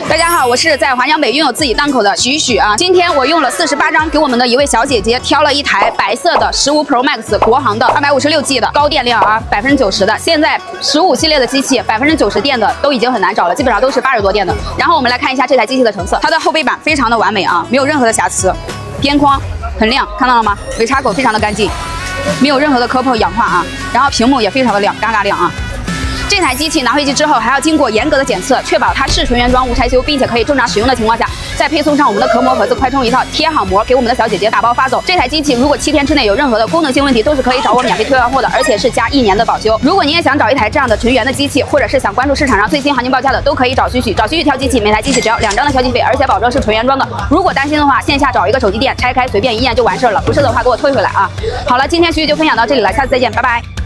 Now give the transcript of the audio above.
大家好，我是在华强北拥有自己档口的许许啊。今天我用了48张，给我们的一位小姐姐挑了一台白色的15 Pro Max 国行的256G 的高电量啊，90%的。现在15系列的机器90%电的都已经很难找了，基本上都是80多电的。然后我们来看一下这台机器的成色，它的后背板非常的完美啊，没有任何的瑕疵，边框很亮，看到了吗？尾插口非常的干净，没有任何的磕碰氧化啊。然后屏幕也非常的亮，嘎嘎亮啊。 这台机器拿回去之后，还要经过严格的检测，确保它是纯原装无拆修，并且可以正常使用的情况下，再配送上我们的壳膜盒子、快充一套、贴好膜，给我们的小姐姐打包发走。这台机器如果7天之内有任何的功能性问题，都是可以找我免费退换货的，而且是加1年的保修。如果你也想找一台这样的纯原的机器，或者是想关注市场上最新行情报价的，都可以找许许。找许许挑机器，每台机器只要2张的挑机费，而且保证是纯原装的。如果担心的话，线下找一个手机店拆开随便一验就完事了，不是的话给我退回来啊。好了，今天许许就分享到这里了，下次再见，拜拜。